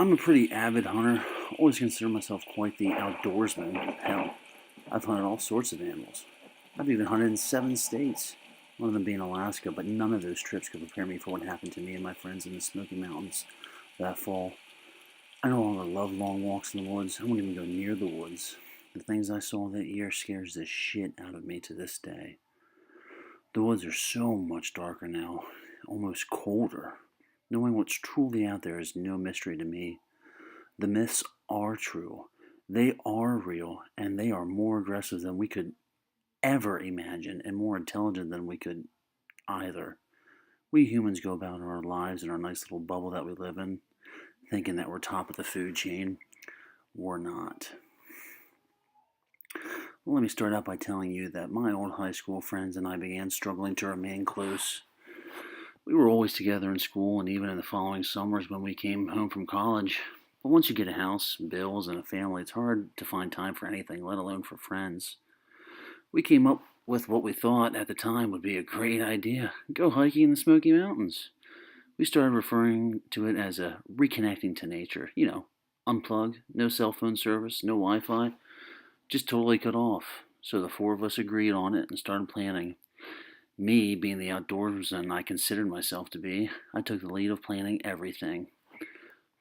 I'm a pretty avid hunter. Always consider myself quite the outdoorsman. Hell, I've hunted all sorts of animals. I've even hunted in 7 states, one of them being Alaska, but none of those trips could prepare me for what happened to me and my friends in the Smoky Mountains that fall. I no longer love long walks in the woods. I won't even go near the woods. The things I saw that year scares the shit out of me to this day. The woods are so much darker now, almost colder. Knowing what's truly out there is no mystery to me. The myths are true. They are real, and they are more aggressive than we could ever imagine, and more intelligent than we could either. We humans go about our lives in our nice little bubble that we live in, thinking that we're top of the food chain. We're not. Well, let me start out by telling you that my old high school friends and I began struggling to remain close. We were always together in school and even in the following summers when we came home from college. But once you get a house, bills, and a family, it's hard to find time for anything, let alone for friends. We came up with what we thought at the time would be a great idea: go hiking in the Smoky Mountains. We started referring to it as a reconnecting to nature. Unplugged, no cell phone service, no Wi Fi, just totally cut off. So the four of us agreed on it and started planning. Me, being the outdoorsman I considered myself to be, I took the lead of planning everything.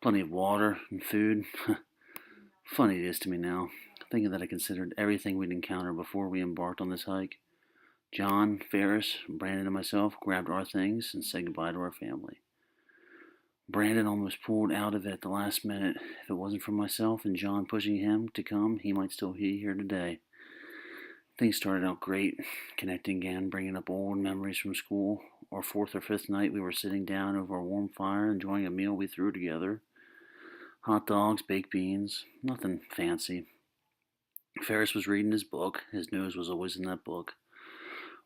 Plenty of water and food. Funny it is to me now, thinking that I considered everything we'd encountered before we embarked on this hike. John, Ferris, Brandon, and myself grabbed our things and said goodbye to our family. Brandon almost pulled out of it at the last minute. If it wasn't for myself and John pushing him to come, he might still be here today. Things started out great, connecting again, bringing up old memories from school. Our fourth or fifth night, we were sitting down over a warm fire, enjoying a meal we threw together. Hot dogs, baked beans, nothing fancy. Ferris was reading his book. His nose was always in that book,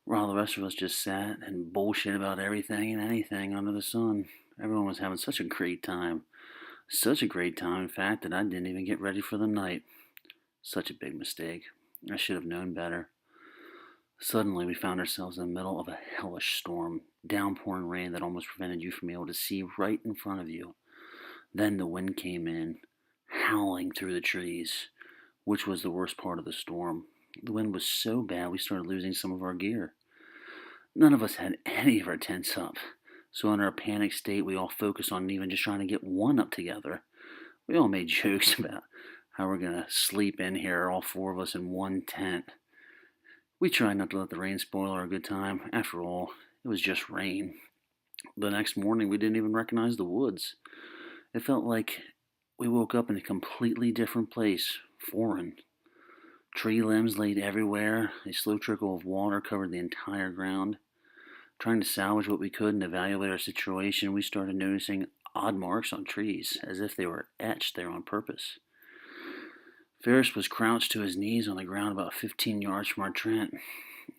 while the rest of us just sat and bullshit about everything and anything under the sun. Everyone was having such a great time. Such a great time, in fact, that I didn't even get ready for the night. Such a big mistake. I should have known better. Suddenly, we found ourselves in the middle of a hellish storm, downpouring rain that almost prevented you from being able to see right in front of you. Then the wind came in, howling through the trees, which was the worst part of the storm. The wind was so bad we started losing some of our gear. None of us had any of our tents up, so in our panic state, we all focused on even just trying to get one up together. We all made jokes about how we're going to sleep in here, all four of us in one tent. We tried not to let the rain spoil our good time. After all, it was just rain. The next morning, we didn't even recognize the woods. It felt like we woke up in a completely different place, foreign. Tree limbs laid everywhere. A slow trickle of water covered the entire ground. Trying to salvage what we could and evaluate our situation, we started noticing odd marks on trees, as if they were etched there on purpose. Ferris was crouched to his knees on the ground about 15 yards from our tent.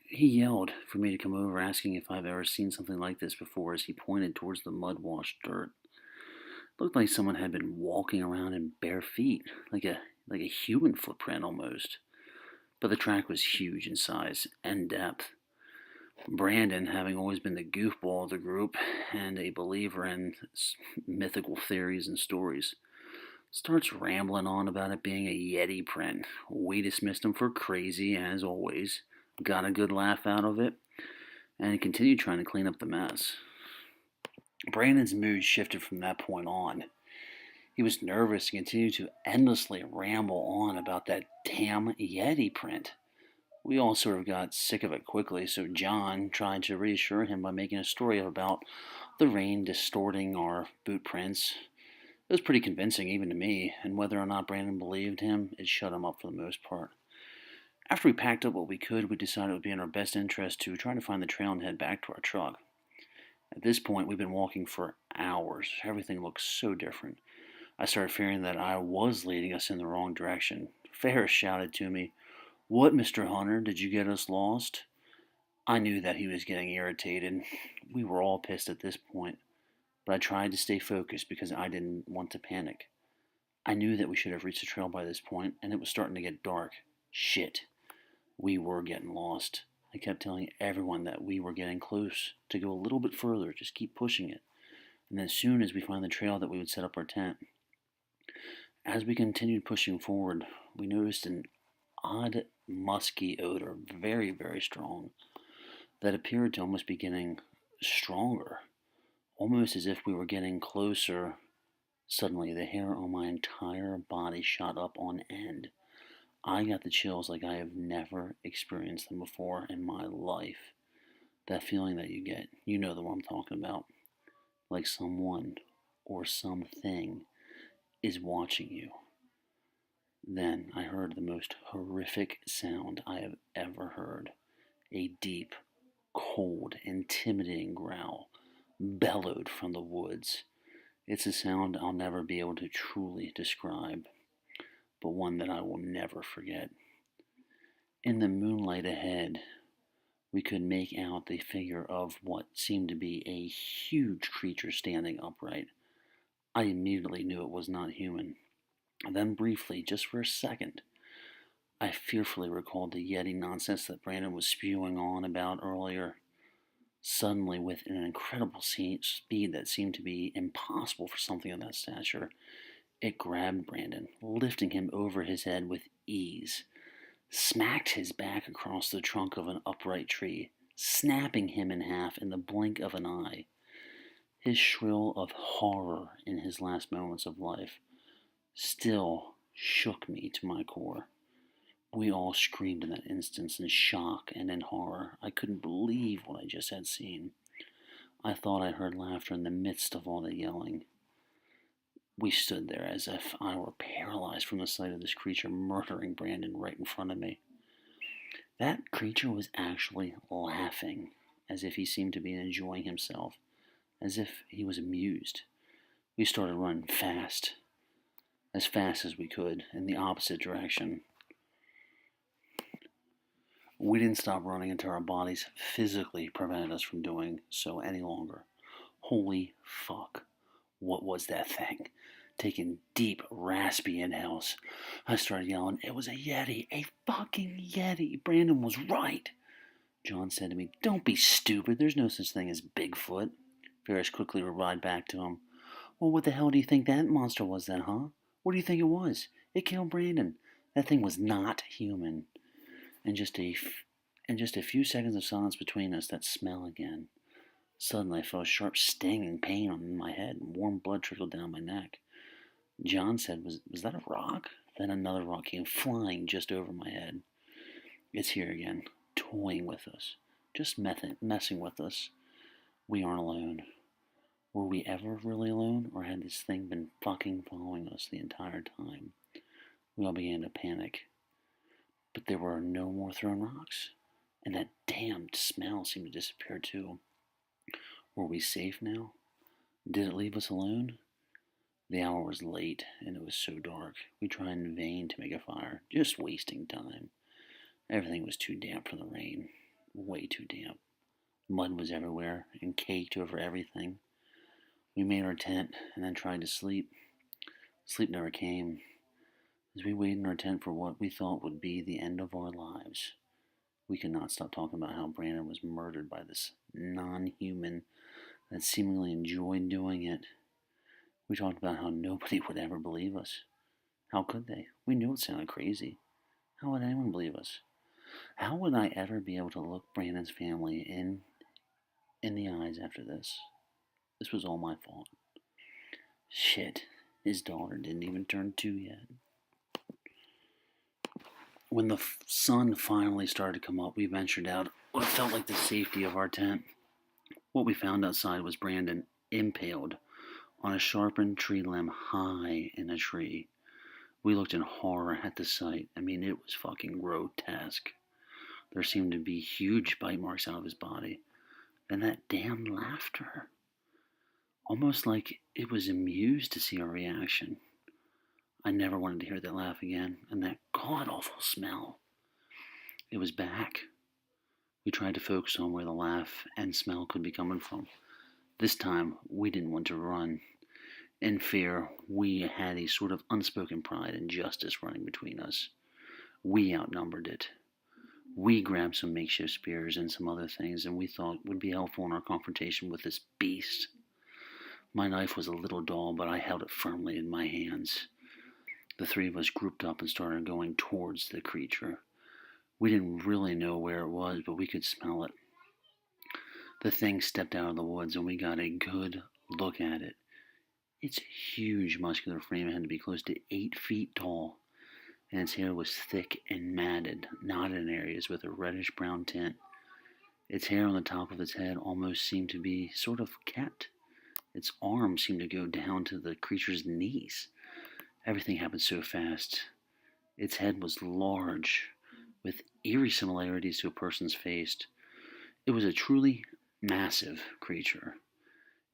He yelled for me to come over, asking if I've ever seen something like this before as he pointed towards the mud-washed dirt. It looked like someone had been walking around in bare feet, like a human footprint almost. But the track was huge in size and depth. Brandon, having always been the goofball of the group and a believer in mythical theories and stories, starts rambling on about it being a Yeti print. We dismissed him for crazy, as always, got a good laugh out of it, and continued trying to clean up the mess. Brandon's mood shifted from that point on. He was nervous and continued to endlessly ramble on about that damn Yeti print. We all sort of got sick of it quickly, so John tried to reassure him by making a story about the rain distorting our boot prints. It was pretty convincing even to me, and whether or not Brandon believed him, it shut him up for the most part. After we packed up what we could, we decided it would be in our best interest to try to find the trail and head back to our truck. At this point, we'd been walking for hours. Everything looked so different. I started fearing that I was leading us in the wrong direction. Ferris shouted to me, "What, Mr. Hunter, did you get us lost?" I knew that he was getting irritated. We were all pissed at this point, but I tried to stay focused because I didn't want to panic. I knew that we should have reached the trail by this point, and it was starting to get dark. Shit. We were getting lost. I kept telling everyone that we were getting close, to go a little bit further, just keep pushing it. And then as soon as we find the trail that we would set up our tent. As we continued pushing forward, we noticed an odd, musky odor, very, very strong, that appeared to almost be getting stronger, almost as if we were getting closer. Suddenly, the hair on my entire body shot up on end. I got the chills like I have never experienced them before in my life. That feeling that you get, you know the one I'm talking about. Like someone or something is watching you. Then I heard the most horrific sound I have ever heard. A deep, cold, intimidating growl bellowed from the woods. It's a sound I'll never be able to truly describe, but one that I will never forget. In the moonlight ahead, we could make out the figure of what seemed to be a huge creature standing upright. I immediately knew it was not human. Then, briefly, just for a second, I fearfully recalled the Yeti nonsense that Brandon was spewing on about earlier. Suddenly, with an incredible speed that seemed to be impossible for something of that stature, it grabbed Brandon, lifting him over his head with ease, smacked his back across the trunk of an upright tree, snapping him in half in the blink of an eye. His shrill of horror in his last moments of life still shook me to my core. We all screamed in that instant in shock and in horror. I couldn't believe what I just had seen. I thought I heard laughter in the midst of all the yelling. We stood there as if I were paralyzed from the sight of this creature murdering Brandon right in front of me. That creature was actually laughing, as if he seemed to be enjoying himself, as if he was amused. We started running fast as we could, in the opposite direction. We didn't stop running until our bodies physically prevented us from doing so any longer. Holy fuck. What was that thing? Taking deep, raspy inhales, I started yelling, "It was a Yeti! A fucking Yeti! Brandon was right!" John said to me, "Don't be stupid. There's no such thing as Bigfoot." Ferris quickly replied back to him, "Well, what the hell do you think that monster was then, huh? What do you think it was? It killed Brandon. That thing was not human." And just a few seconds of silence between us, that smell again. Suddenly I felt a sharp stinging pain on my head, and warm blood trickled down my neck. John said, was that a rock? Then another rock came flying just over my head. It's here again, toying with us, just messing with us. We aren't alone. Were we ever really alone, or had this thing been fucking following us the entire time? We all began to panic. But there were no more thrown rocks, and that damned smell seemed to disappear too. Were we safe now? Did it leave us alone? The hour was late, and it was so dark. We tried in vain to make a fire, just wasting time. Everything was too damp from the rain, way too damp. Mud was everywhere and caked over everything. We made our tent and then tried to sleep. Sleep never came. As we waited in our tent for what we thought would be the end of our lives, we could not stop talking about how Brandon was murdered by this non-human that seemingly enjoyed doing it. We talked about how nobody would ever believe us. How could they? We knew it sounded crazy. How would anyone believe us? How would I ever be able to look Brandon's family in the eyes after this? This was all my fault. Shit, his daughter didn't even turn 2 yet. When the sun finally started to come up, we ventured out what felt like the safety of our tent. What we found outside was Brandon impaled on a sharpened tree limb high in a tree. We looked in horror at the sight. I mean, it was fucking grotesque. There seemed to be huge bite marks out of his body. And that damn laughter. Almost like it was amused to see our reaction. I never wanted to hear that laugh again, and that god-awful smell. It was back. We tried to focus on where the laugh and smell could be coming from. This time, we didn't want to run. In fear, we had a sort of unspoken pride and justice running between us. We outnumbered it. We grabbed some makeshift spears and some other things, and we thought would be helpful in our confrontation with this beast. My knife was a little dull, but I held it firmly in my hands. The three of us grouped up and started going towards the creature. We didn't really know where it was, but we could smell it. The thing stepped out of the woods and we got a good look at it. Its huge muscular frame had to be close to 8 feet tall, and its hair was thick and matted, knotted in areas with a reddish brown tint. Its hair on the top of its head almost seemed to be sort of kept. Its arms seemed to go down to the creature's knees. Everything happened so fast. Its head was large, with eerie similarities to a person's face. It was a truly massive creature.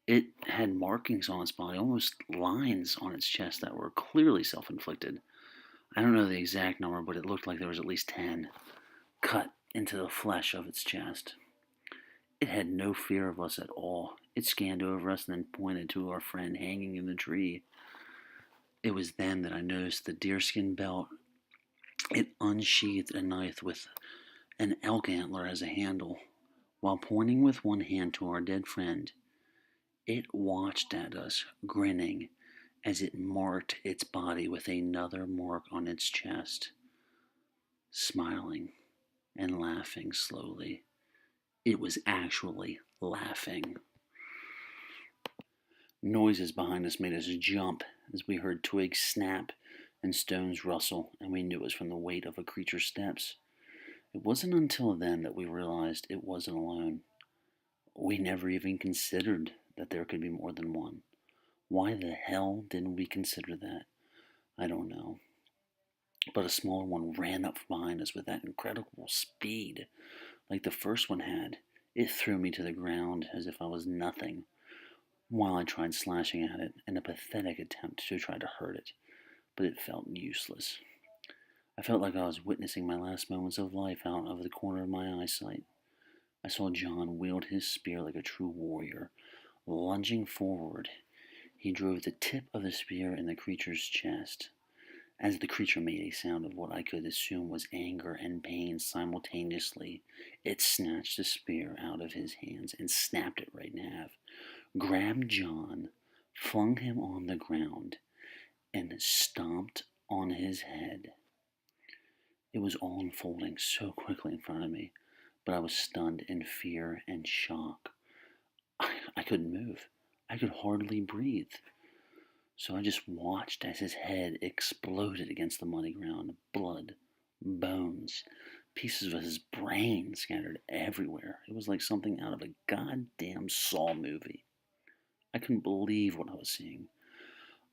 It had markings on its body, almost lines on its chest that were clearly self-inflicted. I don't know the exact number, but it looked like there was at least 10 cut into the flesh of its chest. It had no fear of us at all. It scanned over us and then pointed to our friend hanging in the tree. It was then that I noticed the deerskin belt. It unsheathed a knife with an elk antler as a handle. While pointing with one hand to our dead friend, it watched at us, grinning, as it marked its body with another mark on its chest, smiling and laughing slowly. It was actually laughing. Noises behind us made us jump as we heard twigs snap and stones rustle, and we knew it was from the weight of a creature's steps. It wasn't until then that we realized it wasn't alone. We never even considered that there could be more than one. Why the hell didn't we consider that? I don't know. But a smaller one ran up behind us with that incredible speed, like the first one had. It threw me to the ground as if I was nothing, while I tried slashing at it in a pathetic attempt to try to hurt it, but it felt useless. I felt like I was witnessing my last moments of life out of the corner of my eyesight. I saw John wield his spear like a true warrior. Lunging forward, he drove the tip of the spear in the creature's chest. As the creature made a sound of what I could assume was anger and pain simultaneously, it snatched the spear out of his hands and snapped it right in half, grabbed John, flung him on the ground, and stomped on his head. It was all unfolding so quickly in front of me, but I was stunned in fear and shock. I couldn't move. I could hardly breathe. So I just watched as his head exploded against the muddy ground. Blood, bones, pieces of his brain scattered everywhere. It was like something out of a goddamn Saw movie. I couldn't believe what I was seeing.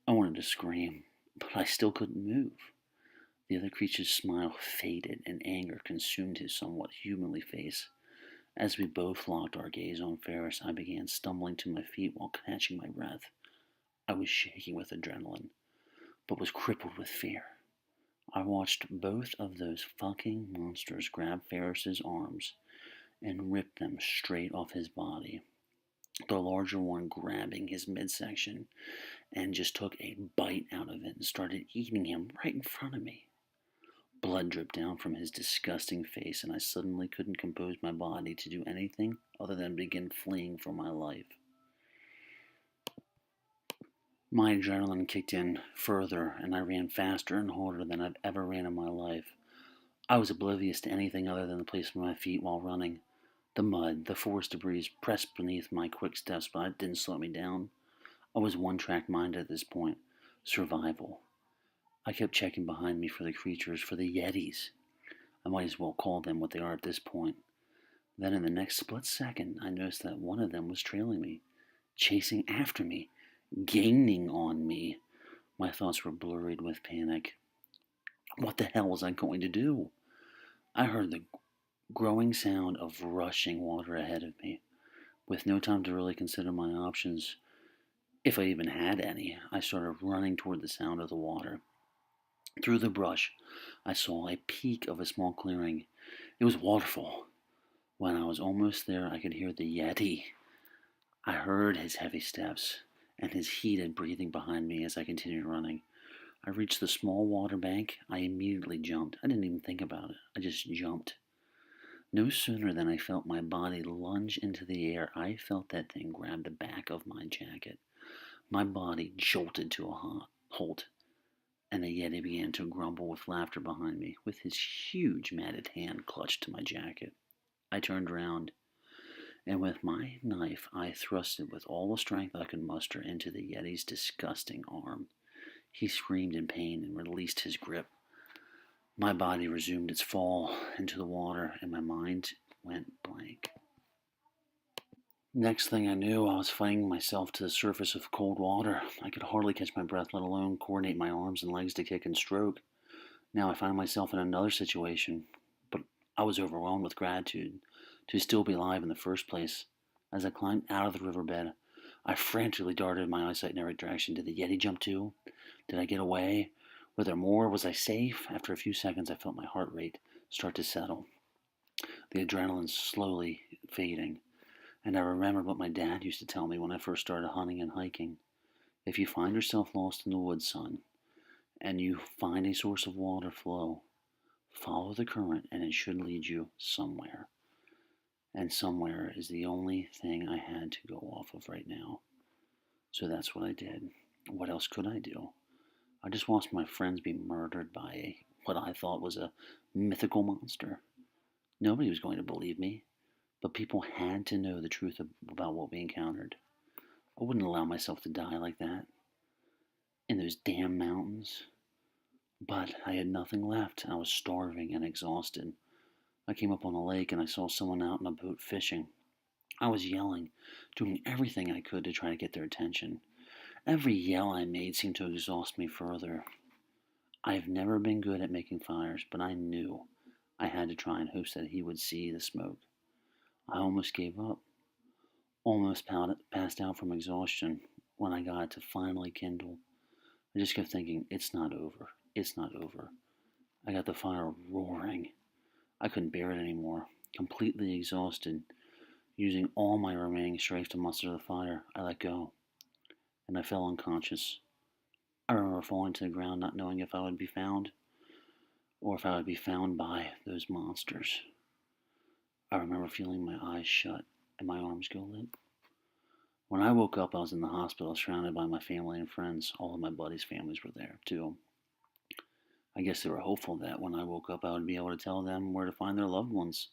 I wanted to scream, but I still couldn't move. The other creature's smile faded and anger consumed his somewhat humanly face. As we both locked our gaze on Ferris, I began stumbling to my feet while catching my breath. I was shaking with adrenaline, but was crippled with fear. I watched both of those fucking monsters grab Ferris's arms and rip them straight off his body. The larger one grabbing his midsection and just took a bite out of it and started eating him right in front of me. Blood dripped down from his disgusting face, and I suddenly couldn't compose my body to do anything other than begin fleeing for my life. My adrenaline kicked in further, and I ran faster and harder than I've ever ran in my life. I was oblivious to anything other than the placement of my feet while running. The mud, the forest debris pressed beneath my quick steps, but it didn't slow me down. I was one-track minded at this point. Survival. I kept checking behind me for the creatures, for the Yetis. I might as well call them what they are at this point. Then in the next split second, I noticed that one of them was trailing me, chasing after me, gaining on me. My thoughts were blurred with panic. What the hell was I going to do? I heard the growing sound of rushing water ahead of me. With no time to really consider my options, if I even had any, I started running toward the sound of the water. Through the brush, I saw a peak of a small clearing. It was a waterfall. When I was almost there, I could hear the Yeti. I heard his heavy steps and his heated breathing behind me as I continued running. I reached the small water bank. I immediately jumped. I didn't even think about it. I just jumped. No sooner than I felt my body lunge into the air, I felt that thing grab the back of my jacket. My body jolted to a halt. And the Yeti began to grumble with laughter behind me, with his huge matted hand clutched to my jacket. I turned round, and with my knife I thrust it with all the strength I could muster into the Yeti's disgusting arm. He screamed in pain and released his grip. My body resumed its fall into the water, and my mind went blank. Next thing I knew, I was fighting myself to the surface of cold water. I could hardly catch my breath, let alone coordinate my arms and legs to kick and stroke. Now I find myself in another situation, but I was overwhelmed with gratitude to still be alive in the first place. As I climbed out of the riverbed, I frantically darted my eyesight in every direction. Did the Yeti jump too? Did I get away? Were there more? Was I safe? After a few seconds, I felt my heart rate start to settle, the adrenaline slowly fading, and I remembered what my dad used to tell me when I first started hunting and hiking. If you find yourself lost in the woods, son, and you find a source of water flow, follow the current and it should lead you somewhere. And somewhere is the only thing I had to go off of right now. So that's what I did. What else could I do? I just watched my friends be murdered by what I thought was a mythical monster. Nobody was going to believe me, but people had to know the truth about what we encountered. I wouldn't allow myself to die like that in those damn mountains. But I had nothing left. I was starving and exhausted. I came up on a lake and I saw someone out in a boat fishing. I was yelling, doing everything I could to try to get their attention. Every yell I made seemed to exhaust me further. I've never been good at making fires, but I knew I had to try in hopes that he would see the smoke. I almost gave up, almost passed out from exhaustion when I got it to finally kindle. I just kept thinking, it's not over, it's not over. I got the fire roaring. I couldn't bear it anymore. Completely exhausted, using all my remaining strength to muster the fire, I let go, and I fell unconscious. I remember falling to the ground, not knowing if I would be found, or if I would be found by those monsters. I remember feeling my eyes shut and my arms go limp. When I woke up, I was in the hospital, surrounded by my family and friends. All of my buddies' families were there, too. I guess they were hopeful that when I woke up, I would be able to tell them where to find their loved ones.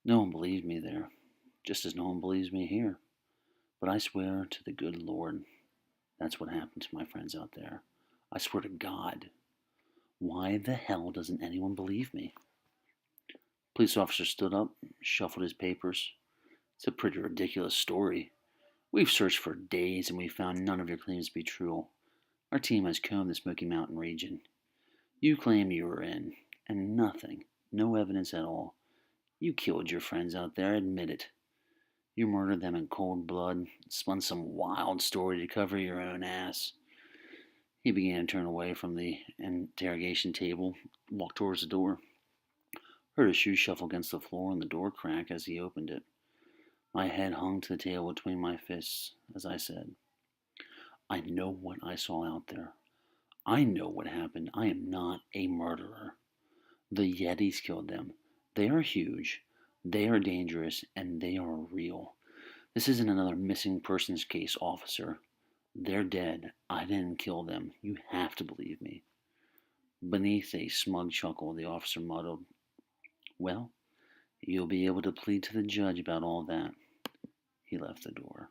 No one believed me there, just as no one believes me here. But I swear to the good Lord, that's what happened to my friends out there. I swear to God. Why the hell doesn't anyone believe me? Police officer stood up, shuffled his papers. It's a pretty ridiculous story. We've searched for days and we've found none of your claims to be true. Our team has combed the Smoky Mountain region. You claim you were in, and nothing, no evidence at all. You killed your friends out there, admit it. You murdered them in cold blood, spun some wild story to cover your own ass. He began to turn away from the interrogation table, walked towards the door. Heard his shoes shuffle against the floor and the door crack as he opened it. My head hung to the table between my fists as I said, I know what I saw out there. I know what happened. I am not a murderer. The Yetis killed them. They are huge, they are dangerous, and they are real. This isn't another missing persons case, officer. They're dead. I didn't kill them. You have to believe me. Beneath a smug chuckle, the officer muttered, Well, you'll be able to plead to the judge about all that. He left the door.